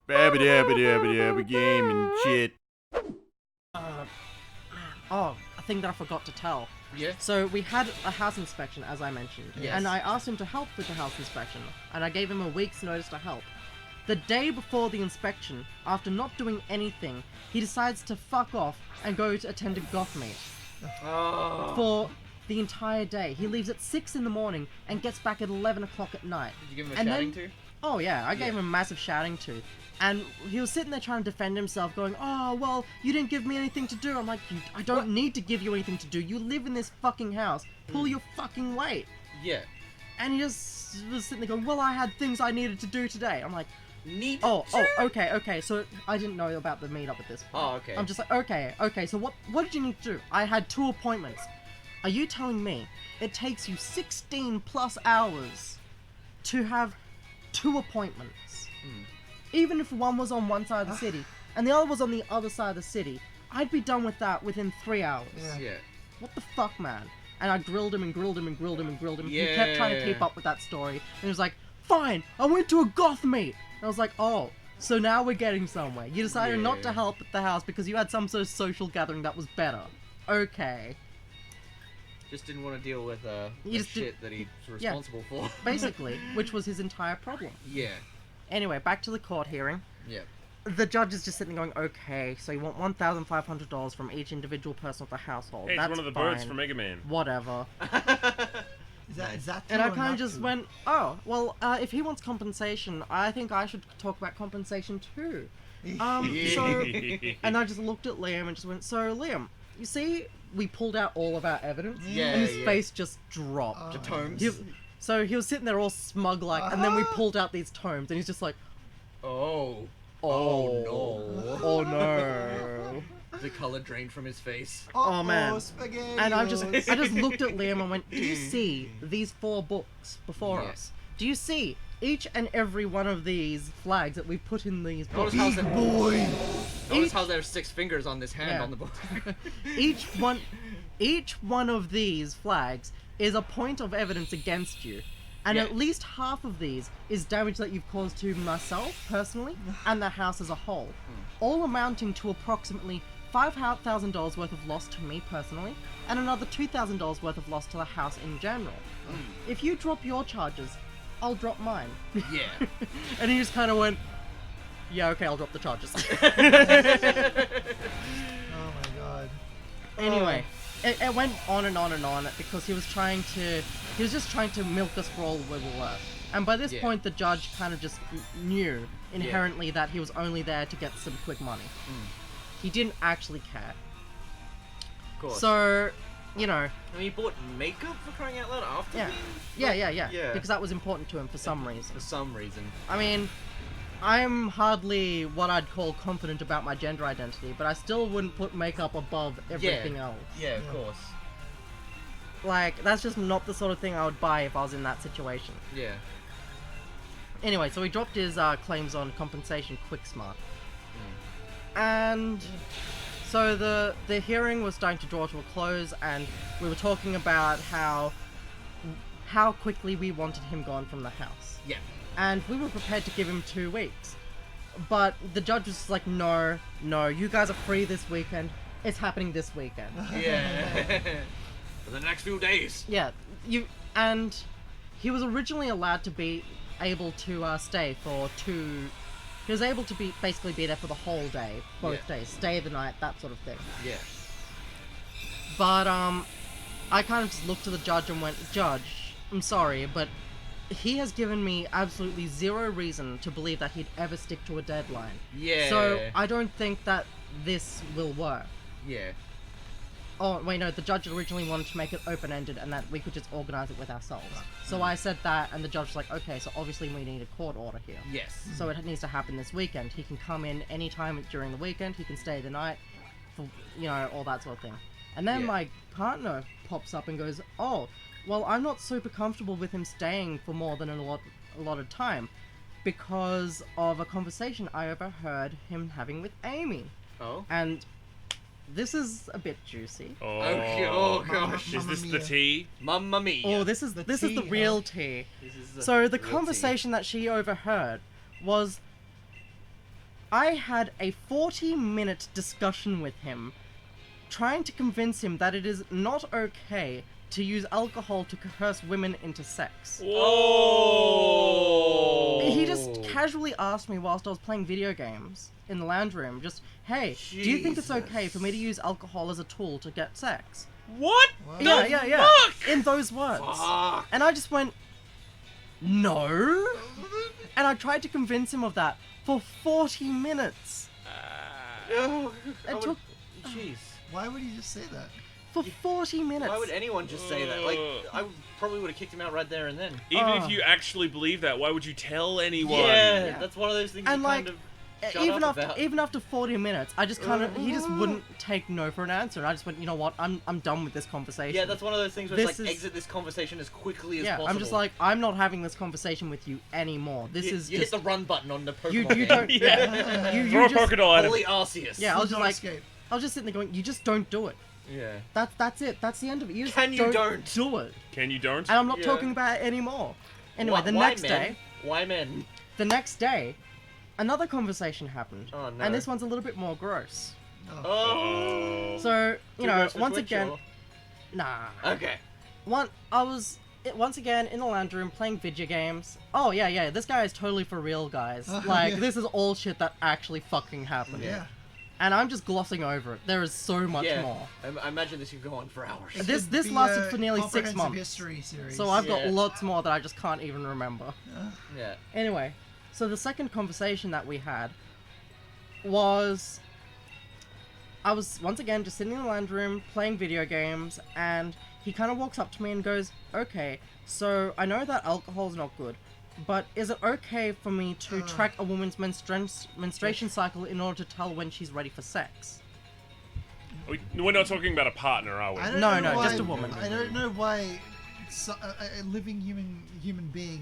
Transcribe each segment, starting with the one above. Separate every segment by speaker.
Speaker 1: Babba game and shit.
Speaker 2: Oh, a thing that I forgot to tell.
Speaker 3: Yeah.
Speaker 2: So we had a house inspection, as I mentioned,
Speaker 3: Yes.
Speaker 2: and I asked him to help with the house inspection, and I gave him a week's notice to help. The day before the inspection, after not doing anything, he decides to fuck off and go to attend a goth meet.
Speaker 3: Oh.
Speaker 2: For the entire day. He leaves at 6 in the morning and gets back at 11 o'clock at night.
Speaker 3: Did you give him a
Speaker 2: And
Speaker 3: shouting
Speaker 2: then-
Speaker 3: to?
Speaker 2: Oh yeah, I gave him a massive shouting to. And he was sitting there trying to defend himself, going, "Oh, well, you didn't give me anything to do." I'm like, I don't need to give you anything to do. You live in this fucking house. Pull your fucking weight.
Speaker 3: Yeah.
Speaker 2: And he just was sitting there going, "Well, I had things I needed to do today." I'm like,
Speaker 3: Oh,
Speaker 2: okay. So I didn't know about the meetup at this point.
Speaker 3: Oh, okay.
Speaker 2: I'm just like, okay. So what did you need to do? I had 2 appointments. Are you telling me it takes you 16 plus hours to have 2 appointments? Even if one was on one side of the city and the other was on the other side of the city, I'd be done with that within 3 hours.
Speaker 3: Yeah.
Speaker 2: What the fuck, man? And I grilled him.
Speaker 3: Yeah.
Speaker 2: He kept trying to keep up with that story. And he was like, "Fine, I went to a goth meet." And I was like, "Oh, so now we're getting somewhere. You decided not to help at the house because you had some sort of social gathering that was better. Okay."
Speaker 3: Just didn't want to deal with the
Speaker 2: just
Speaker 3: shit that he's responsible for.
Speaker 2: Basically, which was his entire problem.
Speaker 3: Yeah.
Speaker 2: Anyway, back to the court hearing.
Speaker 3: Yeah.
Speaker 2: The judge is just sitting there going, "Okay, so you want $1,500 from each individual person of the household.
Speaker 1: Hey, it's
Speaker 2: That's
Speaker 1: one of the
Speaker 2: fine.
Speaker 1: birds from Mega Man.
Speaker 2: Whatever."
Speaker 4: Is that
Speaker 2: And I
Speaker 4: true or
Speaker 2: kind
Speaker 4: not
Speaker 2: of just
Speaker 4: true?
Speaker 2: went, "Oh, well, if he wants compensation, I think I should talk about compensation too." So, and I just looked at Liam and just went, "So, Liam, you see, we pulled out all of our evidence,
Speaker 3: Yeah,
Speaker 2: and his
Speaker 3: yeah.
Speaker 2: face just dropped."
Speaker 3: The tomes.
Speaker 2: So he was sitting there all smug like, and then we pulled out these tomes, and he's just like,
Speaker 3: Oh.
Speaker 2: "Oh,
Speaker 3: no.
Speaker 2: oh no."
Speaker 3: The color drained from his face.
Speaker 2: Oh, man.
Speaker 4: Spaghetti.
Speaker 2: And I just looked at Liam and went, "Do you see these 4 books before
Speaker 3: Yeah.
Speaker 2: us? Do you see each and every one of these flags that we put in these books?
Speaker 3: Notice how,
Speaker 4: boy.
Speaker 3: notice how there's 6 fingers on this hand
Speaker 2: Yeah.
Speaker 3: on the book.
Speaker 2: Each one of these flags is a point of evidence against you. And
Speaker 3: Yeah.
Speaker 2: at least half of these is damage that you've caused to myself, personally, and the house as a whole. All amounting to approximately $5,000 worth of loss to me personally, and another $2,000 worth of loss to the house in general. If you drop your charges, I'll drop mine."
Speaker 3: Yeah.
Speaker 2: And he just kind of went, "Yeah, okay, I'll drop the charges."
Speaker 4: Oh my god.
Speaker 2: Anyway, it went on and on because he was just trying to milk us for all we were worth. And by this
Speaker 3: Yeah.
Speaker 2: point, the judge kind of just knew inherently that he was only there to get some quick money. He didn't actually care.
Speaker 3: Of course.
Speaker 2: So, you know,
Speaker 3: I mean, he bought makeup for crying out loud after
Speaker 2: yeah.
Speaker 3: me?
Speaker 2: Yeah.
Speaker 3: Yeah.
Speaker 2: Because that was important to him for some reason.
Speaker 3: For some reason.
Speaker 2: I mean, I'm hardly what I'd call confident about my gender identity, but I still wouldn't put makeup above everything else.
Speaker 3: Yeah, of course.
Speaker 2: Like, that's just not the sort of thing I would buy if I was in that situation.
Speaker 3: Yeah.
Speaker 2: Anyway, so he dropped his claims on compensation quick smart. And so the hearing was starting to draw to a close, and we were talking about how quickly we wanted him gone from the house.
Speaker 3: Yeah.
Speaker 2: And we were prepared to give him 2 weeks. But the judge was like, no, you guys are free this weekend. It's happening this weekend.
Speaker 3: Yeah. For the next few days.
Speaker 2: Yeah, and he was originally allowed to be able to stay for 2. He was able to basically be there for the whole day, both days, stay the night, that sort of thing.
Speaker 3: Yeah.
Speaker 2: But I kind of just looked to the judge and went, "Judge, I'm sorry, but he has given me absolutely 0 reason to believe that he'd ever stick to a deadline.
Speaker 3: Yeah.
Speaker 2: So I don't think that this will work."
Speaker 3: Yeah.
Speaker 2: Oh, wait, no, the judge originally wanted to make it open-ended and that we could just organize it with ourselves. So I said that, and the judge was like, "Okay, so obviously we need a court order here.
Speaker 3: Yes.
Speaker 2: So it needs to happen this weekend. He can come in anytime during the weekend, he can stay the night, for, all that sort of thing." And then
Speaker 3: Yeah.
Speaker 2: my partner pops up and goes, "Oh, well, I'm not super comfortable with him staying for more than a lot of time because of a conversation I overheard him having with Amy."
Speaker 3: Oh.
Speaker 2: And this is a bit juicy.
Speaker 3: Okay. Oh gosh.
Speaker 1: Is this
Speaker 4: Mamma
Speaker 1: the
Speaker 4: mia.
Speaker 1: tea?
Speaker 3: Mamma mia.
Speaker 2: Oh, this is
Speaker 4: The
Speaker 2: the
Speaker 4: tea,
Speaker 2: real
Speaker 4: huh?
Speaker 2: tea.
Speaker 3: This is
Speaker 2: So the
Speaker 3: real tea.
Speaker 2: conversation that she overheard was I had a 40-minute discussion with him, trying to convince him that it is not okay to use alcohol to coerce women into sex.
Speaker 5: Whoa!
Speaker 2: He just casually asked me whilst I was playing video games in the lounge room, just, hey, do you think it's okay for me to use alcohol as a tool to get sex?
Speaker 5: What?
Speaker 2: Yeah.
Speaker 5: Fuck?
Speaker 2: In those words.
Speaker 3: Fuck.
Speaker 2: And I just went, no? And I tried to convince him of that for 40 minutes. It took...
Speaker 3: Jeez.
Speaker 4: Why would he just say that?
Speaker 2: For 40 minutes.
Speaker 3: Why would anyone just say that? Like, I probably would have kicked him out right there and then.
Speaker 5: Even if you actually believe that, why would you tell anyone?
Speaker 3: Yeah, that's one of those things
Speaker 2: And
Speaker 3: you
Speaker 2: like,
Speaker 3: kind of shut
Speaker 2: even
Speaker 3: up
Speaker 2: after
Speaker 3: about.
Speaker 2: even after 40 minutes, I just kind of he just wouldn't take no for an answer. And I just went, you know what? I'm done with this conversation.
Speaker 3: Yeah, that's one of those things where
Speaker 2: This
Speaker 3: it's like,
Speaker 2: is-
Speaker 3: exit this conversation as quickly as
Speaker 2: yeah.
Speaker 3: possible.
Speaker 2: I'm just like, I'm not having this conversation with you anymore. This
Speaker 3: you,
Speaker 2: is
Speaker 3: you
Speaker 2: just
Speaker 3: hit the run button on the Pokemon
Speaker 2: you
Speaker 3: game.
Speaker 2: don't
Speaker 5: Yeah.
Speaker 2: you
Speaker 5: Throw a
Speaker 2: just
Speaker 5: crocodile at him.
Speaker 3: Holy Arceus.
Speaker 2: yeah. I was just
Speaker 4: Not
Speaker 2: like
Speaker 4: escape.
Speaker 2: I was just sitting there going, you just don't do it.
Speaker 3: Yeah.
Speaker 2: That's it. That's the end of it. You just
Speaker 3: Can you don't?
Speaker 2: do it.
Speaker 5: Can you don't?
Speaker 2: And I'm not
Speaker 3: Yeah.
Speaker 2: talking about it anymore. Anyway,
Speaker 3: Why-
Speaker 2: the
Speaker 3: why
Speaker 2: next
Speaker 3: men?
Speaker 2: day.
Speaker 3: Why men?
Speaker 2: The next day, another conversation happened.
Speaker 3: Oh, no.
Speaker 2: And this one's a little bit more gross.
Speaker 3: Oh.
Speaker 2: So, you
Speaker 3: Too
Speaker 2: know,
Speaker 3: gross for
Speaker 2: once
Speaker 3: Twitch,
Speaker 2: again,
Speaker 3: or-
Speaker 2: nah.
Speaker 3: Okay.
Speaker 2: I was once again in the lounge room playing video games. Oh yeah, this guy is totally for real, guys. Like,
Speaker 4: Yeah.
Speaker 2: this is all shit that actually fucking happened.
Speaker 4: Yeah.
Speaker 2: And I'm just glossing over it. There is so much
Speaker 3: Yeah.
Speaker 2: more.
Speaker 3: I imagine this could go on for hours.
Speaker 4: It
Speaker 2: This-
Speaker 4: could
Speaker 2: this
Speaker 4: be
Speaker 2: lasted
Speaker 4: a
Speaker 2: for nearly 6
Speaker 4: comprehensive
Speaker 2: months.
Speaker 4: history series.
Speaker 2: So I've got
Speaker 3: Yeah.
Speaker 2: lots more that I just can't even remember.
Speaker 3: Yeah.
Speaker 2: Anyway, so the second conversation that we had was I was once again just sitting in the lounge room playing video games, and he kind of walks up to me and goes, okay, so I know that alcohol's not good, but is it okay for me to track a woman's menstruation cycle in order to tell when she's ready for sex?
Speaker 5: We're not talking about a partner, are we?
Speaker 4: I don't
Speaker 2: No,
Speaker 4: know
Speaker 2: no,
Speaker 4: why,
Speaker 2: just a woman.
Speaker 4: I don't know why a living human being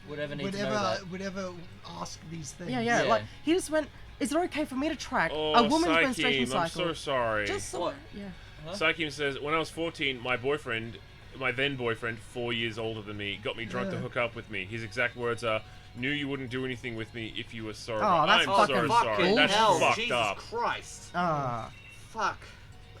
Speaker 3: Would ever need
Speaker 4: would
Speaker 3: to know
Speaker 4: ever
Speaker 3: that.
Speaker 4: would ever ask these things.
Speaker 2: Yeah,
Speaker 3: Yeah.
Speaker 2: like, he just went, is it okay for me to track
Speaker 5: Oh,
Speaker 2: a woman's menstruation
Speaker 5: Sykeem, I'm
Speaker 2: cycle?
Speaker 5: so sorry.
Speaker 2: Just so,
Speaker 3: What?
Speaker 2: yeah.
Speaker 5: Sykeem says, when I was 14, my then boyfriend, 4 years older than me, got me drunk to
Speaker 4: Yeah.
Speaker 5: hook up with me. His exact words are, knew you wouldn't do anything with me if you were sober.
Speaker 2: Oh, that's
Speaker 5: I'm
Speaker 2: fucking
Speaker 5: so sorry.
Speaker 2: bullshit.
Speaker 5: That's
Speaker 3: hell,
Speaker 5: fucked
Speaker 3: Jesus
Speaker 5: up.
Speaker 3: Christ.
Speaker 2: Ah.
Speaker 3: Fuck.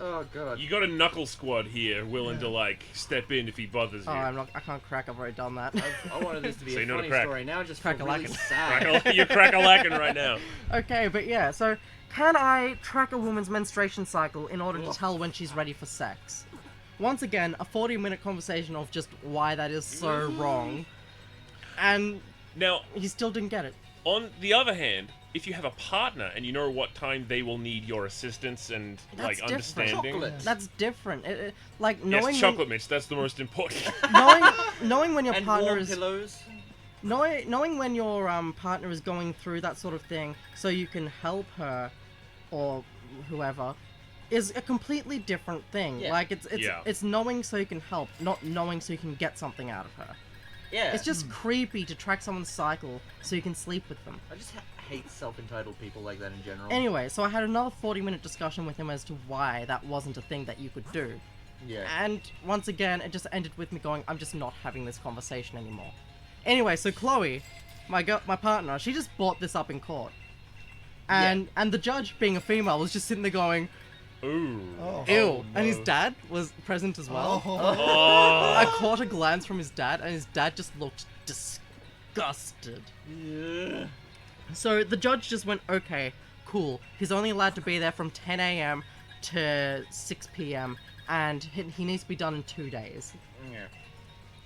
Speaker 3: Oh, God.
Speaker 5: You got a knuckle squad here willing to, like, step in if he bothers you.
Speaker 2: Oh, I can't crack. I've already done that.
Speaker 3: I wanted this to be
Speaker 5: Say
Speaker 3: a
Speaker 5: no to
Speaker 3: funny
Speaker 5: crack.
Speaker 3: story. Now I just feel really
Speaker 2: Crack-a-lackin'.
Speaker 3: sad.
Speaker 5: You're crack-a-lacking right now.
Speaker 2: Okay, but yeah, so can I track a woman's menstruation cycle in order to tell when she's ready for sex? Once again, a 40-minute conversation of just why that is so wrong. And
Speaker 5: Now,
Speaker 2: he still didn't get it.
Speaker 5: on the other hand, if you have a partner and you know what time they will need your assistance and,
Speaker 2: That's
Speaker 5: like,
Speaker 2: different.
Speaker 5: understanding...
Speaker 3: Chocolate.
Speaker 2: That's different. Like,
Speaker 5: Yes,
Speaker 2: knowing
Speaker 5: chocolate mitch, that's the most important.
Speaker 2: knowing when your
Speaker 3: And
Speaker 2: partner
Speaker 3: warm
Speaker 2: is...
Speaker 3: pillows.
Speaker 2: Knowing when your partner is going through that sort of thing so you can help her or whoever is a completely different thing.
Speaker 3: Yeah.
Speaker 2: Like it's
Speaker 5: Yeah.
Speaker 2: it's knowing so you can help, not knowing so you can get something out of her.
Speaker 3: Yeah.
Speaker 2: It's just creepy to track someone's cycle so you can sleep with them.
Speaker 3: I just hate self-entitled people like that in general.
Speaker 2: Anyway, so I had another 40-minute discussion with him as to why that wasn't a thing that you could do.
Speaker 3: Yeah.
Speaker 2: And once again, it just ended with me going, I'm just not having this conversation anymore. Anyway, so Chloe, my partner, she just brought this up in court. And the judge, being a female, was just sitting there going,
Speaker 5: Ooh.
Speaker 4: Oh.
Speaker 2: ew. And his dad was present as well.
Speaker 4: Oh.
Speaker 2: I caught a glance from his dad, and his dad just looked disgusted.
Speaker 3: Yeah.
Speaker 2: So the judge just went, okay, cool. He's only allowed to be there from 10 a.m. to 6 p.m. and he needs to be done in 2 days.
Speaker 3: Yeah.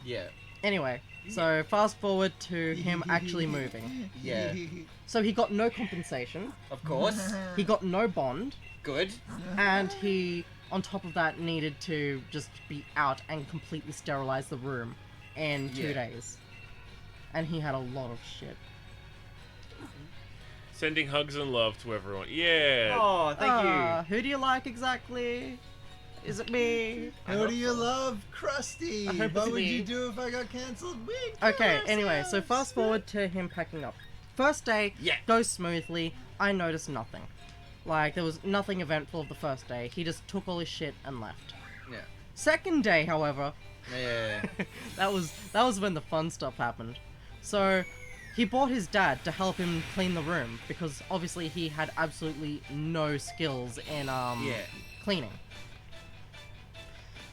Speaker 3: Yeah.
Speaker 2: Anyway, so fast forward to him actually moving.
Speaker 3: Yeah.
Speaker 2: So he got no compensation,
Speaker 3: Of course.
Speaker 2: he got no bond,
Speaker 3: Good.
Speaker 2: and he, on top of that, needed to just be out and completely sterilize the room in 2
Speaker 3: Yeah.
Speaker 2: days. And he had a lot of shit.
Speaker 5: Sending hugs and love to everyone. Yeah.
Speaker 3: Oh, thank
Speaker 2: Who do you like exactly? Is it me?
Speaker 4: Who do you love? Krusty.
Speaker 2: I hope
Speaker 4: What
Speaker 2: it's
Speaker 4: would
Speaker 2: me.
Speaker 4: you do if I got cancelled?
Speaker 2: Okay, anyway, so fast forward to him packing up. First day
Speaker 3: Yeah.
Speaker 2: goes smoothly. I noticed nothing. Like, there was nothing eventful of the first day. He just took all his shit and left.
Speaker 3: you. Yeah.
Speaker 2: Second day, however,
Speaker 3: Yeah.
Speaker 2: that was when the fun stuff happened. So he bought his dad to help him clean the room because obviously he had absolutely no skills in cleaning.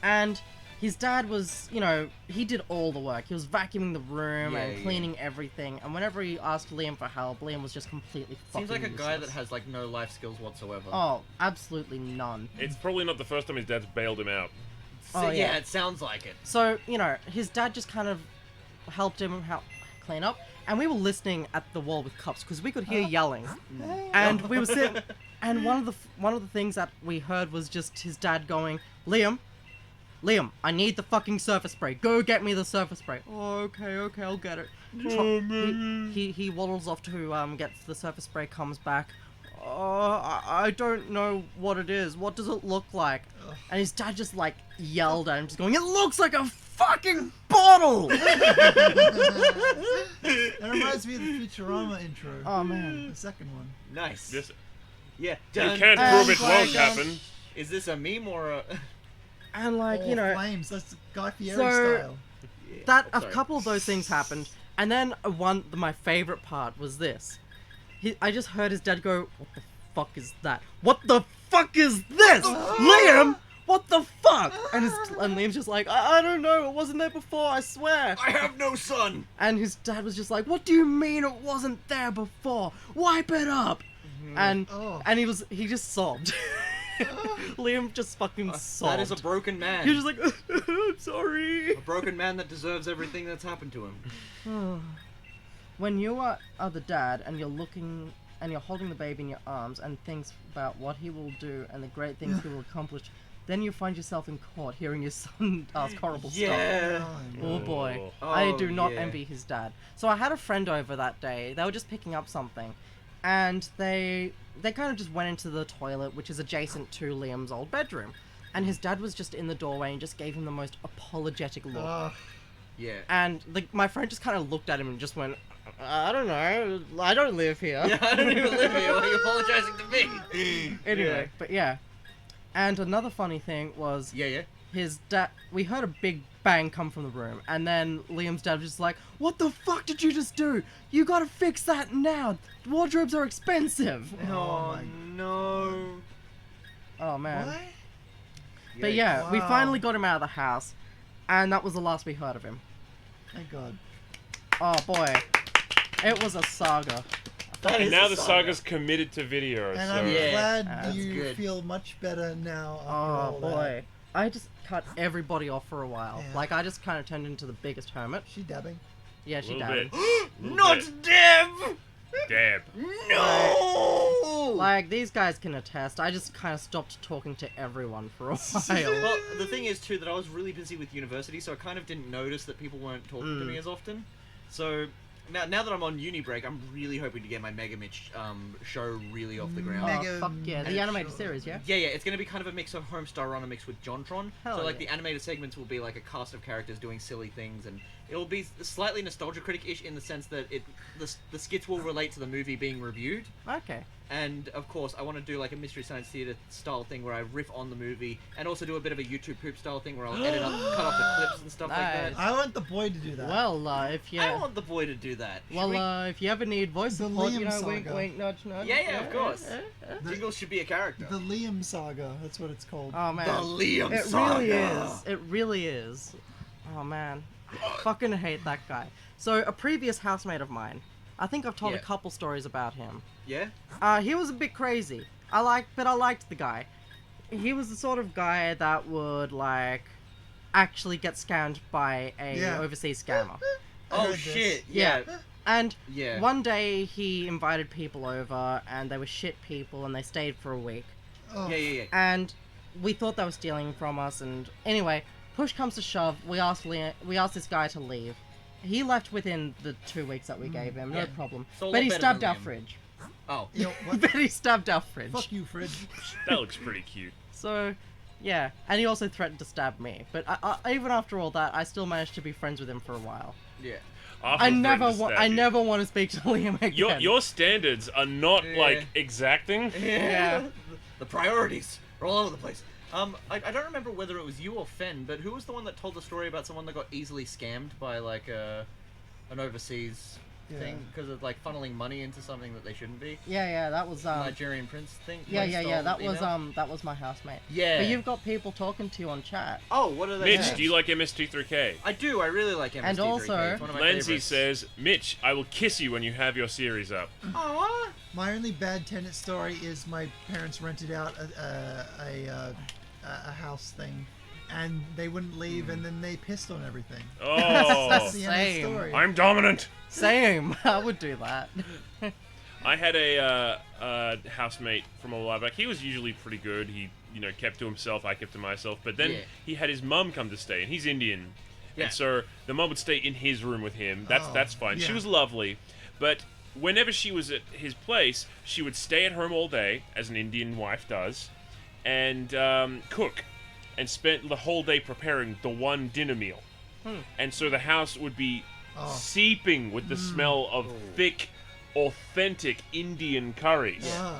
Speaker 2: And his dad was, you know, he did all the work. He was vacuuming the room and cleaning everything. And whenever he asked Liam for help, Liam was just completely fucking
Speaker 6: Seems like a guy
Speaker 2: useless.
Speaker 6: that has like no life skills whatsoever.
Speaker 2: Oh, absolutely none.
Speaker 5: It's probably not the first time his dad's bailed him out.
Speaker 2: Oh,
Speaker 6: yeah,
Speaker 2: yeah.
Speaker 6: it sounds like it.
Speaker 2: So, you know, his dad just kind of helped him clean up. And we were listening at the wall with cups because we could hear yelling. And we were sitting... And one of the things that we heard was just his dad going, Liam, I need the fucking surface spray. Go get me the surface spray. Oh, okay, I'll get it. He waddles off to get the surface spray, comes back. I don't know what it is. What does it look like? And his dad just like yelled at him, just going, it looks like a fucking bottle!
Speaker 4: It reminds me of the Futurama intro.
Speaker 2: Oh man.
Speaker 4: The second one.
Speaker 6: Nice.
Speaker 5: This,
Speaker 6: Yeah.
Speaker 5: you
Speaker 6: Dun,
Speaker 5: can't
Speaker 6: dun,
Speaker 5: prove it
Speaker 6: dun,
Speaker 5: won't
Speaker 6: dun.
Speaker 5: happen.
Speaker 6: Is this a meme or a...
Speaker 2: And like,
Speaker 4: All
Speaker 2: you know,
Speaker 4: flames. That's Guy Fieri
Speaker 2: So-
Speaker 4: style.
Speaker 2: that
Speaker 6: Oh,
Speaker 2: a
Speaker 6: sorry.
Speaker 2: couple of those things happened, and then my favorite part was this. I just heard his dad go, "What the fuck is that? What the fuck is this, Liam? What the fuck?" And Liam's just like, I don't know. It wasn't there before. I swear.
Speaker 6: I have no son!
Speaker 2: And his dad was just like, "What do you mean it wasn't there before? Wipe it up." And
Speaker 4: Oh.
Speaker 2: and he just sobbed. Liam just fucking sobbed.
Speaker 6: That is a broken man.
Speaker 2: He was just like, "I'm sorry."
Speaker 6: A broken man that deserves everything that's happened to him.
Speaker 2: When you are the dad and you're looking and you're holding the baby in your arms and thinks about what he will do and the great things he will accomplish, then you find yourself in court hearing your son ask horrible stuff.
Speaker 6: Yeah.
Speaker 2: Oh boy.
Speaker 6: Oh,
Speaker 2: I do not
Speaker 6: yeah.
Speaker 2: envy his dad. So I had a friend over that day. They were just picking up something. And they kind of just went into the toilet, which is adjacent to Liam's old bedroom. And his dad was just in the doorway and just gave him the most apologetic look.
Speaker 6: Yeah.
Speaker 2: And my friend just kind of looked at him and just went, I don't know, I don't live here.
Speaker 6: Yeah, I don't even live here. Why are you apologizing to me?
Speaker 2: Anyway, but yeah. And another funny thing was
Speaker 6: Yeah.
Speaker 2: his dad, we heard a big bang come from the room, and then Liam's dad was just like, what the fuck did you just do? You gotta fix that now. Wardrobes are expensive.
Speaker 6: Oh, no.
Speaker 2: Oh man.
Speaker 4: What?
Speaker 2: But yeah, we
Speaker 4: Wow.
Speaker 2: finally got him out of the house, and that was the last we heard of him.
Speaker 4: Thank God.
Speaker 2: Oh boy. It was a saga.
Speaker 6: That
Speaker 5: And
Speaker 6: is
Speaker 5: now
Speaker 6: a
Speaker 5: the
Speaker 6: saga.
Speaker 5: saga's committed to video,
Speaker 4: And
Speaker 5: so...
Speaker 4: I'm
Speaker 6: Yeah,
Speaker 4: glad
Speaker 6: that's
Speaker 4: you
Speaker 6: good.
Speaker 4: feel much better now after
Speaker 2: Oh
Speaker 4: all
Speaker 2: boy.
Speaker 4: that.
Speaker 2: I just cut everybody off for a while.
Speaker 4: Yeah.
Speaker 2: Like, I just kind of turned into the biggest hermit.
Speaker 4: She dabbing.
Speaker 2: Yeah, she
Speaker 5: Little
Speaker 2: died.
Speaker 5: bit. Little
Speaker 6: Not
Speaker 5: bit.
Speaker 6: Deb!
Speaker 5: Dab.
Speaker 6: No!
Speaker 2: Like, these guys can attest. I just kind of stopped talking to everyone for a while.
Speaker 6: Well, the thing is, too, that I was really busy with university, so I kind of didn't notice that people weren't talking to me as often. So, now that I'm on uni break, I'm really hoping to get my MegaMitch show really off the ground.
Speaker 2: Oh,
Speaker 4: Mega
Speaker 2: fuck yeah. The
Speaker 4: Mitch
Speaker 2: animated
Speaker 4: or-
Speaker 2: series, yeah?
Speaker 6: Yeah, it's going to be kind of a mix of Homestar Runner mixed with JonTron.
Speaker 2: Hell
Speaker 6: So, like,
Speaker 2: yeah.
Speaker 6: the animated segments will be like a cast of characters doing silly things, and it'll be slightly nostalgia critic-ish in the sense that the skits will relate to the movie being reviewed.
Speaker 2: Okay.
Speaker 6: And, of course, I want to do, like, a Mystery Science Theater style thing where I riff on the movie, and also do a bit of a YouTube poop style thing where I'll edit up, cut off the clips and stuff like
Speaker 2: Nice.
Speaker 6: that.
Speaker 4: I want the boy to do that.
Speaker 2: Well, if you...
Speaker 6: I want the boy to do that. Should
Speaker 2: Well,
Speaker 6: we-
Speaker 2: if you ever need voice
Speaker 4: The
Speaker 2: support, you
Speaker 4: Liam
Speaker 2: know, wink,
Speaker 4: saga.
Speaker 2: wink, nudge, nudge.
Speaker 6: Yeah, of course.
Speaker 4: The-
Speaker 6: Jingles should be a character.
Speaker 4: The Liam saga. That's what it's called.
Speaker 2: Oh, man.
Speaker 6: The Liam
Speaker 2: It
Speaker 6: Saga.
Speaker 2: really is. It really is. Oh, man. I fucking hate that guy. So, a previous housemate of mine, I think I've told a
Speaker 6: Yeah.
Speaker 2: couple stories about him.
Speaker 6: Yeah?
Speaker 2: He was a bit crazy. I liked the guy. He was the sort of guy that would, like, actually get scammed by a
Speaker 4: Yeah.
Speaker 2: overseas scammer.
Speaker 4: I
Speaker 6: Oh,
Speaker 4: heard this.
Speaker 6: shit.
Speaker 2: Yeah.
Speaker 6: Yeah.
Speaker 2: And
Speaker 6: Yeah.
Speaker 2: one day he invited people over, and they were shit people, and they stayed for a week.
Speaker 4: Oh,
Speaker 6: Yeah.
Speaker 2: And we thought they were stealing from us, and anyway, push comes to shove, we asked this guy to leave. He left within the 2 weeks that we gave him, no
Speaker 6: Yeah.
Speaker 2: problem.
Speaker 6: So a
Speaker 2: But
Speaker 6: lot
Speaker 2: he
Speaker 6: better
Speaker 2: stabbed
Speaker 6: than
Speaker 2: our
Speaker 6: Liam.
Speaker 2: fridge.
Speaker 6: Oh.
Speaker 4: Yo, what?
Speaker 2: But he stabbed our fridge.
Speaker 4: Fuck you, Fridge.
Speaker 5: That looks pretty cute.
Speaker 2: So, yeah. And he also threatened to stab me. But even after all that, I still managed to be friends with him for a while.
Speaker 6: Yeah.
Speaker 2: I never want to speak to Liam again.
Speaker 5: Your standards are not,
Speaker 6: Yeah.
Speaker 5: like, exacting.
Speaker 2: Yeah.
Speaker 6: The priorities are all over the place. I don't remember whether it was you or Fen, but who was the one that told the story about someone that got easily scammed by, like, an overseas thing because of like funneling money into something that they shouldn't be.
Speaker 2: Yeah, that was
Speaker 6: Nigerian prince thing.
Speaker 2: Yeah, that
Speaker 6: email?
Speaker 2: was my housemate.
Speaker 6: Yeah.
Speaker 2: But you've got people talking to you on chat.
Speaker 6: Oh, what are they?
Speaker 5: Mitch, do you like MS23K?
Speaker 6: I do. I really like MS2
Speaker 2: And also,
Speaker 6: it's one of my
Speaker 5: Lindsay
Speaker 6: favorites.
Speaker 5: says, Mitch, I will kiss you when you have your series up.
Speaker 6: Aww.
Speaker 4: My only bad tenant story is my parents rented out a house thing, and they wouldn't leave, and then they pissed on everything.
Speaker 5: Oh,
Speaker 4: That's the end of the
Speaker 2: Same.
Speaker 4: story.
Speaker 5: I'm dominant.
Speaker 2: Same. I would do that.
Speaker 5: I had a housemate from a while back. He was usually pretty good. He, kept to himself. I kept to myself. But then
Speaker 6: Yeah.
Speaker 5: he had his mum come to stay, and he's Indian.
Speaker 6: Yeah.
Speaker 5: And so the mum would stay in his room with him. That's fine. She
Speaker 4: yeah.
Speaker 5: was lovely. But whenever she was at his place, she would stay at home all day, as an Indian wife does, and cook, and spent the whole day preparing the one dinner meal. And so the house would be seeping with the smell of thick, authentic Indian curries.
Speaker 4: Ah.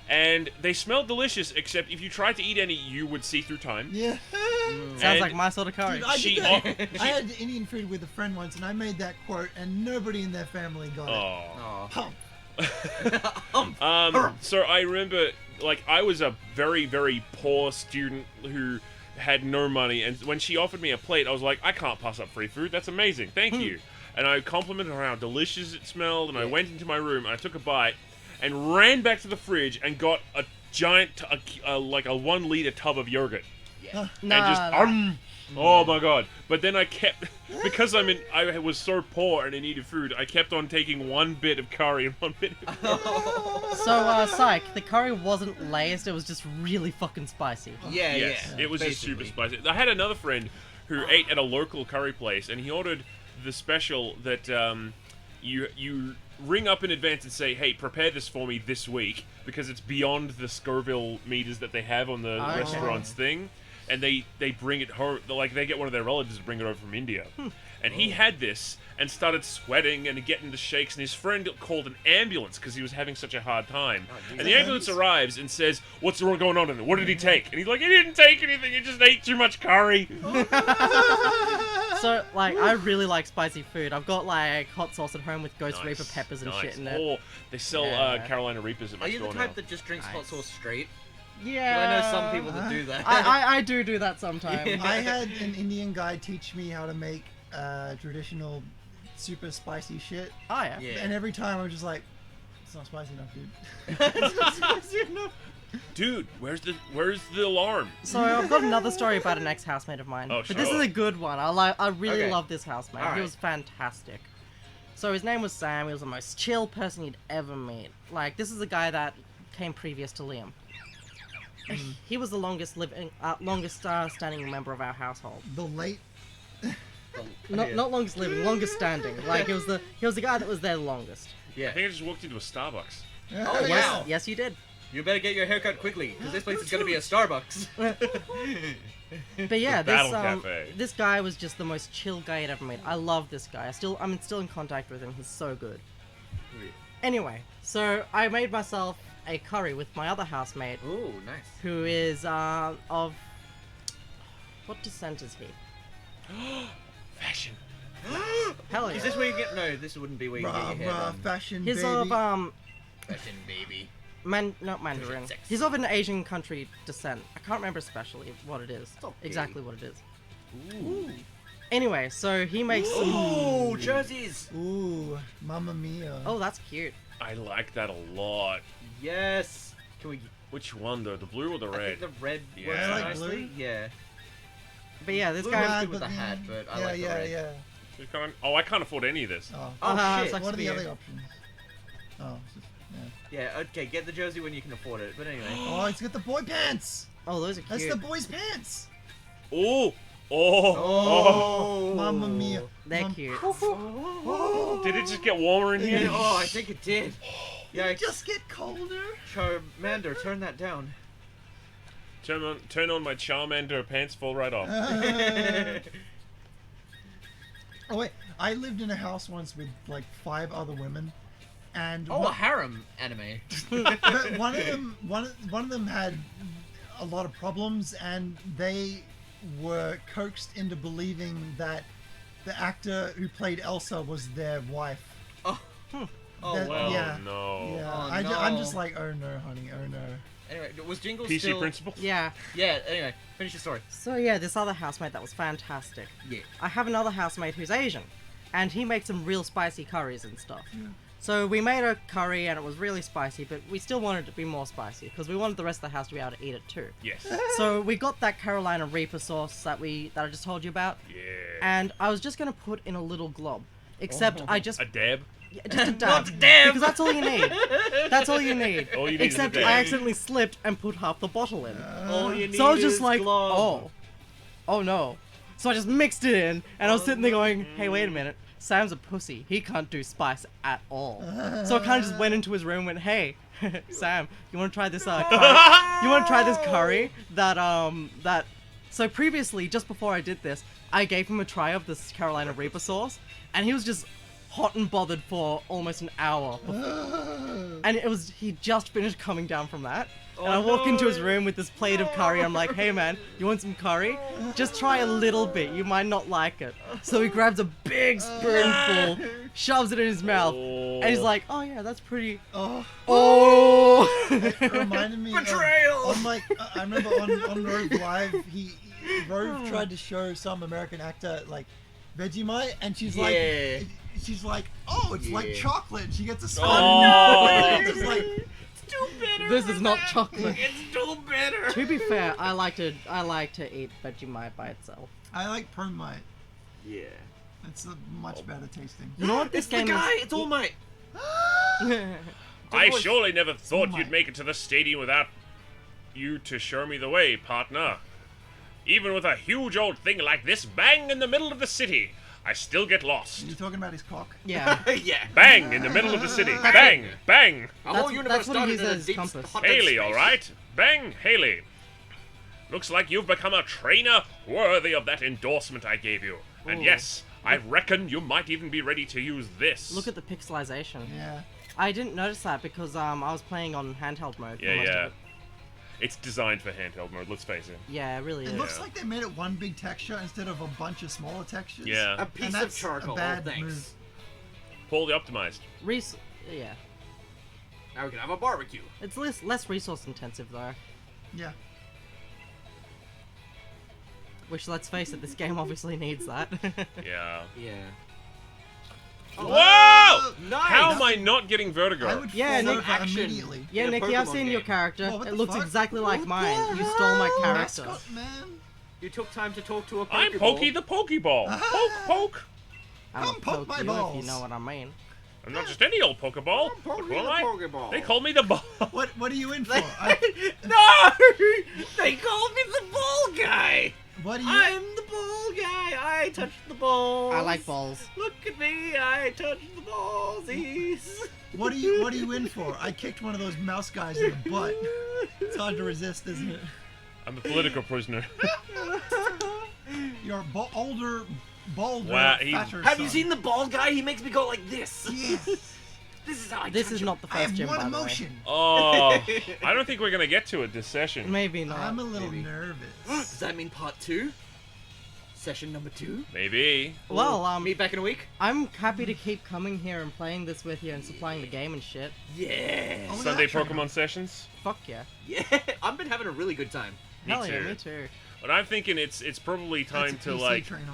Speaker 5: And they smelled delicious, except if you tried to eat any, you would see through time.
Speaker 4: Yeah.
Speaker 2: Sounds
Speaker 5: And-
Speaker 2: like my sort of curry.
Speaker 4: Dude, I,
Speaker 5: She-
Speaker 4: did that. I had Indian food with a friend once, and I made that quote, and nobody in their family got it.
Speaker 5: Oh.
Speaker 6: Aw.
Speaker 4: Pump.
Speaker 5: So I remember, I was a very, very poor student who had no money, and when she offered me a plate, I was like, I can't pass up free food. That's amazing. Thank you. And I complimented her how delicious it smelled, and I went into my room, and I took a bite, and ran back to the fridge and got a giant, like a 1 liter tub of yogurt.
Speaker 6: Yeah.
Speaker 5: And just, oh my god. But then I kept, because I was so poor and I needed food, I kept on taking 1 bit of curry and 1 bit of
Speaker 2: So, psych, the curry wasn't laced, it was just really fucking spicy.
Speaker 6: Yeah,
Speaker 5: Yes,
Speaker 6: yeah.
Speaker 5: it was just super
Speaker 6: basically.
Speaker 5: spicy. I had another friend who ate at a local curry place, and he ordered the special that you ring up in advance and say, hey, prepare this for me this week, because it's beyond the Scoville meters that they have on the
Speaker 2: Okay.
Speaker 5: restaurant's thing, and they bring it home, they get one of their relatives to bring it over from India. And he had this and started sweating and getting the shakes, and his friend called an ambulance because he was having such a hard time. And the ambulance arrives and says, what's going on in it? What did he take? And he's like, he didn't take anything, he just ate too much curry.
Speaker 2: So, I really like spicy food. I've got, hot sauce at home with Ghost
Speaker 5: Nice,
Speaker 2: Reaper peppers and
Speaker 5: nice.
Speaker 2: shit in it.
Speaker 5: Oh, they sell
Speaker 2: Yeah.
Speaker 5: Carolina Reapers at my
Speaker 6: Are you the
Speaker 5: store
Speaker 6: type
Speaker 5: now.
Speaker 6: that just drinks hot sauce straight? 'Cause
Speaker 2: Yeah.
Speaker 6: I know some people that do that.
Speaker 2: I do that sometimes.
Speaker 4: I had an Indian guy teach me how to make traditional super spicy shit,
Speaker 2: Oh, yeah.
Speaker 6: Yeah.
Speaker 4: and every time I was just like, it's not spicy enough, dude.
Speaker 6: It's not spicy enough.
Speaker 5: Dude, where's the alarm?
Speaker 2: So I've got another story about an ex-housemate of mine.
Speaker 5: Oh,
Speaker 2: But this
Speaker 5: sure.
Speaker 2: is a good one. I really
Speaker 6: Okay.
Speaker 2: love this housemate. He
Speaker 6: Alright.
Speaker 2: was fantastic. So his name was Sam. He was the most chill person you'd ever meet. This is a guy that came previous to Liam. He was the longest standing member of our household.
Speaker 4: The late.
Speaker 2: Not longest living, longest standing. He was the guy that was there the longest.
Speaker 5: I
Speaker 6: Yeah.
Speaker 5: think I just walked into a Starbucks.
Speaker 6: Oh,
Speaker 2: Yes,
Speaker 6: wow.
Speaker 2: yes, you did.
Speaker 6: You better get your haircut quickly, because this place is going to be a Starbucks.
Speaker 2: But yeah,
Speaker 5: The Battle Cafe.
Speaker 2: this guy was just the most chill guy I'd ever met. I love this guy. I'm still in contact with him. He's so good. Anyway, so I made myself a curry with my other housemate,
Speaker 6: Ooh, nice.
Speaker 2: who is of what descent is he?
Speaker 5: Fashion.
Speaker 2: Hell yeah.
Speaker 6: Is this where you get... No, this wouldn't be where you get your hair done.
Speaker 4: fashion
Speaker 2: He's
Speaker 4: baby.
Speaker 2: of
Speaker 6: Fashion baby.
Speaker 2: not Mandarin.
Speaker 6: Sexy.
Speaker 2: He's of an Asian country descent. I can't remember especially what it is.
Speaker 6: okay.
Speaker 2: Exactly what it is. Anyway, so he makes some.
Speaker 6: Oh, jerseys!
Speaker 4: Ooh, mamma mia.
Speaker 2: Oh, that's cute.
Speaker 5: I like that a lot.
Speaker 6: Yes! Can we...
Speaker 5: Which one though? The blue or the
Speaker 6: I
Speaker 5: red?
Speaker 6: think the red
Speaker 5: Yeah.
Speaker 6: works
Speaker 5: I like
Speaker 6: nicely.
Speaker 4: blue.
Speaker 6: Yeah.
Speaker 2: But yeah, this
Speaker 6: Blue
Speaker 2: guy.
Speaker 6: is
Speaker 4: Yeah,
Speaker 6: good with
Speaker 4: but
Speaker 6: the hat,
Speaker 4: then-
Speaker 6: but I like the red.
Speaker 4: yeah.
Speaker 5: Oh, I can't afford any of this.
Speaker 4: Oh,
Speaker 6: Oh, shit.
Speaker 2: sucks
Speaker 4: what are
Speaker 2: for
Speaker 4: the
Speaker 2: you.
Speaker 4: other options? Oh, it's just, yeah.
Speaker 6: Yeah, okay, get the jersey when you can afford it. But anyway.
Speaker 4: Oh, it's got the boy pants.
Speaker 2: Oh, those are
Speaker 4: That's
Speaker 2: cute.
Speaker 4: the boys' pants.
Speaker 5: Oh, oh,
Speaker 4: Mamma mia.
Speaker 2: They're cute.
Speaker 5: oh. Did it just get warmer in
Speaker 6: Yeah,
Speaker 5: here?
Speaker 6: oh, I think it did. Yeah,
Speaker 4: It just get colder.
Speaker 6: Charmander, turn that down.
Speaker 5: Turn on my Charmander pants, fall right off.
Speaker 4: Oh wait, I lived in a house once with like 5 other women, and
Speaker 6: Oh, a harem anime.
Speaker 4: but one of them had a lot of problems, and they were coaxed into believing that the actor who played Elsa was their wife.
Speaker 6: Oh. Oh,
Speaker 4: That-
Speaker 6: well.
Speaker 4: yeah.
Speaker 5: no.
Speaker 4: Yeah,
Speaker 6: Oh,
Speaker 4: I'm
Speaker 6: no.
Speaker 4: just like, oh no, honey, oh no.
Speaker 6: Anyway, was Jingles
Speaker 5: PC
Speaker 6: still...
Speaker 5: principles?
Speaker 2: Yeah.
Speaker 6: Yeah, anyway, finish your story.
Speaker 2: So yeah, this other housemate that was fantastic.
Speaker 6: Yeah.
Speaker 2: I have another housemate who's Asian, and he makes some real spicy curries and stuff. So we made a curry and it was really spicy, but we still wanted it to be more spicy because we wanted the rest of the house to be able to eat it too.
Speaker 5: Yes.
Speaker 2: So we got that Carolina Reaper sauce that I just told you about,
Speaker 5: Yeah.
Speaker 2: and I was just gonna put in a little glob, except I just
Speaker 5: A dab?
Speaker 2: yeah, just a dab, because that's all you need. That's all you need.
Speaker 5: All you need is a
Speaker 2: Except
Speaker 5: dab.
Speaker 2: I accidentally slipped and put half the bottle in.
Speaker 6: All you need
Speaker 2: So I was just
Speaker 6: is
Speaker 2: like,
Speaker 6: glob.
Speaker 2: oh no. So I just mixed it in, and I was sitting there going, hey, wait a minute. Sam's a pussy. He can't do spice at all. So I kind of just went into his room and went, hey, Sam, you want to try this curry? You want to try this curry that... So previously, just before I did this, I gave him a try of this Carolina Reaper sauce, and he was just hot and bothered for almost an hour. And he just finished coming down from that. And I walk into his room with this plate of curry. I'm like, hey man, you want some curry? Just try a little bit. You might not like it. So he grabs a big spoonful, shoves it in his mouth, and he's like, oh yeah, that's pretty.
Speaker 4: Oh,
Speaker 2: Oh!
Speaker 4: it reminded me
Speaker 6: Betrayal!
Speaker 4: of like, I remember on Rove Live, Rove tried to show some American actor like Vegemite, and she's like, oh, it's like
Speaker 6: Yeah.
Speaker 4: chocolate. She gets a spoon.
Speaker 5: Oh.
Speaker 4: And it's like,
Speaker 6: Too bitter.
Speaker 2: This is not chocolate.
Speaker 6: It's too bitter.
Speaker 2: To be fair, I like to eat Vegemite by itself.
Speaker 4: I like Promite.
Speaker 6: Yeah.
Speaker 4: It's much better tasting.
Speaker 2: You know what this
Speaker 6: It's the
Speaker 2: game
Speaker 6: guy.
Speaker 2: is?
Speaker 6: It's All Might.
Speaker 5: I surely never thought
Speaker 4: my-
Speaker 5: you'd make it to the stadium without you to show me the way, partner. Even with a huge old thing like this bang in the middle of the city, I still get lost.
Speaker 4: You talking about his cock?
Speaker 2: Yeah.
Speaker 6: Yeah.
Speaker 5: Bang in the middle of the city. Bang, bang.
Speaker 6: Our
Speaker 2: That's-
Speaker 6: whole universe
Speaker 2: that's what he
Speaker 6: started in a
Speaker 2: uses
Speaker 6: deep
Speaker 2: compass.
Speaker 6: hot dead
Speaker 5: Haley,
Speaker 6: space.
Speaker 5: all right? Bang, Haley. Looks like you've become a trainer worthy of that endorsement I gave you. And
Speaker 2: Ooh.
Speaker 5: yes, I reckon you might even be ready to use this.
Speaker 2: Look at the pixelization.
Speaker 4: Yeah.
Speaker 2: I didn't notice that because I was playing on handheld mode. for
Speaker 5: Yeah,
Speaker 2: most of
Speaker 5: yeah.
Speaker 2: it.
Speaker 5: It's designed for handheld mode, let's face it.
Speaker 2: Yeah, it really
Speaker 4: It
Speaker 2: is.
Speaker 4: looks like they made it one big texture instead of a bunch of smaller textures.
Speaker 5: Yeah.
Speaker 6: A piece
Speaker 4: And
Speaker 6: of
Speaker 4: that's
Speaker 6: charcoal.
Speaker 4: a bad
Speaker 6: oh, thanks.
Speaker 4: move.
Speaker 5: Poorly optimized.
Speaker 2: Yeah.
Speaker 6: Now we can have a barbecue.
Speaker 2: It's less resource intensive though.
Speaker 4: Yeah.
Speaker 2: Which, let's face it, this game obviously needs that.
Speaker 5: Yeah.
Speaker 6: Yeah.
Speaker 5: Whoa!
Speaker 6: Nice.
Speaker 5: How am I not getting vertigo?
Speaker 4: I would
Speaker 2: Yeah,
Speaker 4: fall
Speaker 2: Nick,
Speaker 4: over
Speaker 6: action.
Speaker 4: immediately.
Speaker 2: Yeah,
Speaker 6: In a
Speaker 2: Nikki, I've
Speaker 6: Pokemon
Speaker 2: seen your
Speaker 6: game.
Speaker 2: character.
Speaker 4: Whoa, what
Speaker 2: It
Speaker 4: the
Speaker 2: looks
Speaker 4: fuck?
Speaker 2: exactly like
Speaker 4: What
Speaker 2: mine.
Speaker 4: the
Speaker 2: You stole my
Speaker 4: hell?
Speaker 2: character.
Speaker 4: Mascot, man.
Speaker 6: You took time to talk to a Pokeball.
Speaker 5: I'm Pokey the Pokeball. Poke, poke.
Speaker 2: I'm
Speaker 4: Come
Speaker 2: a
Speaker 4: poke my
Speaker 2: you, if
Speaker 4: balls.
Speaker 2: you know what I mean.
Speaker 5: I'm not just any old Pokeball.
Speaker 6: I'm Pokey
Speaker 5: What
Speaker 6: the
Speaker 5: am I?
Speaker 6: Pokeball.
Speaker 5: They call me the ball.
Speaker 4: What are you in for?
Speaker 6: No! They called me the ball guy!
Speaker 4: What are you?
Speaker 6: I'm the ball guy! I touched the balls!
Speaker 2: I like balls.
Speaker 6: Look at me! I touched the ballsies!
Speaker 4: What are you in for? I kicked one of those mouse guys in the butt. It's hard to resist, isn't it?
Speaker 5: I'm a political prisoner.
Speaker 4: You're older, bolder,
Speaker 5: Wow,
Speaker 4: fatter.
Speaker 6: Have you
Speaker 4: son.
Speaker 6: seen the ball guy? He makes me go like this!
Speaker 4: Yes.
Speaker 6: This is how I
Speaker 2: This
Speaker 6: touch
Speaker 2: is
Speaker 6: him.
Speaker 2: not the
Speaker 4: I
Speaker 2: first
Speaker 4: have
Speaker 2: gym,
Speaker 4: one
Speaker 2: by the way.
Speaker 4: emotion.
Speaker 5: Oh, I don't think we're gonna get to it this session.
Speaker 2: Maybe not.
Speaker 4: I'm a little
Speaker 6: Maybe.
Speaker 4: nervous.
Speaker 6: Does that mean part 2? Session number 2?
Speaker 5: Maybe.
Speaker 2: Well,
Speaker 6: Meet back in a week?
Speaker 2: I'm happy to keep coming here and playing this with you and supplying the game and shit.
Speaker 6: Yeah!
Speaker 4: Oh, look at
Speaker 5: Sunday
Speaker 4: that trainer.
Speaker 5: Pokemon sessions.
Speaker 2: Fuck yeah.
Speaker 6: Yeah! I've been having a really good time.
Speaker 5: Me
Speaker 2: Hell yeah,
Speaker 5: too.
Speaker 2: me too.
Speaker 5: But I'm thinking it's probably time
Speaker 4: That's a
Speaker 5: to
Speaker 4: PC
Speaker 5: like
Speaker 4: trainer.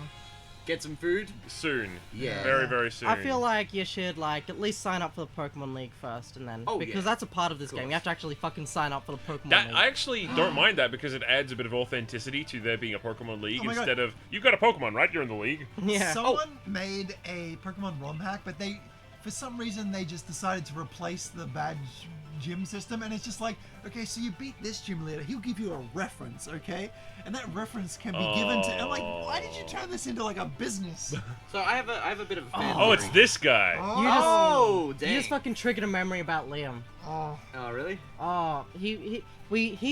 Speaker 6: Get some food?
Speaker 5: soon.
Speaker 6: Yeah.
Speaker 5: Very, very soon.
Speaker 2: I feel like you should at least sign up for the Pokemon League first, and then
Speaker 6: Oh,
Speaker 2: because
Speaker 6: yeah.
Speaker 2: that's a part of this
Speaker 6: Of
Speaker 2: game.
Speaker 6: course.
Speaker 2: You have to actually fucking sign up for the Pokemon
Speaker 5: That
Speaker 2: League.
Speaker 5: I actually don't mind that because it adds a bit of authenticity to there being a Pokemon League
Speaker 4: Oh my God.
Speaker 5: instead of you've got a Pokemon, right? You're in the league.
Speaker 2: Yeah.
Speaker 4: Someone made a Pokemon ROM hack, but for some reason, they just decided to replace the badge gym system, and it's just like, okay, so you beat this gym leader, he'll give you a reference, okay? And that reference can be given to. I'm like, why did you turn this into like a business?
Speaker 6: So I have a bit of a fan
Speaker 5: Oh, it's
Speaker 6: theory.
Speaker 5: this guy.
Speaker 6: Oh, dang.
Speaker 2: You just fucking triggered a memory about Liam.
Speaker 4: Oh,
Speaker 6: Oh, really?
Speaker 2: Oh, he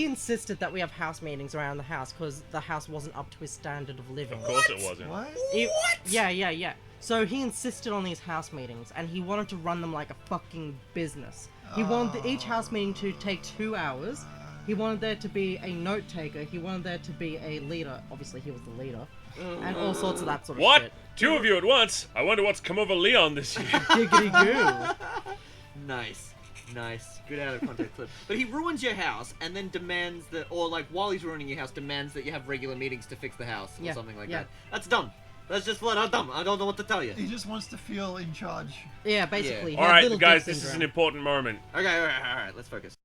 Speaker 2: insisted that we have house meetings around the house because the house wasn't up to his standard of living.
Speaker 5: Of course it wasn't.
Speaker 4: what?
Speaker 2: Yeah. So he insisted on these house meetings, and he wanted to run them like a fucking business. He wanted each house meeting to take 2 hours, He wanted there to be a note taker. He wanted there to be a leader. Obviously, he was the leader, and all sorts of that sort of
Speaker 5: What?
Speaker 2: shit.
Speaker 5: 2 of you at once? I wonder what's come over Leon this year.
Speaker 2: Giggity goo.
Speaker 6: Nice. Good out of context clip. But he ruins your house and then demands that, or like while he's ruining your house, demands that you have regular meetings to fix the house or
Speaker 2: Yeah,
Speaker 6: something like
Speaker 2: yeah.
Speaker 6: that. That's dumb. That's just flat out dumb. I don't know what to tell you.
Speaker 4: He just wants to feel in charge.
Speaker 2: Yeah, basically. he
Speaker 5: All
Speaker 2: had
Speaker 5: right,
Speaker 2: little
Speaker 5: guys,
Speaker 2: dick
Speaker 5: this is an
Speaker 2: syndrome.
Speaker 5: important moment.
Speaker 6: Okay, all right, let's focus.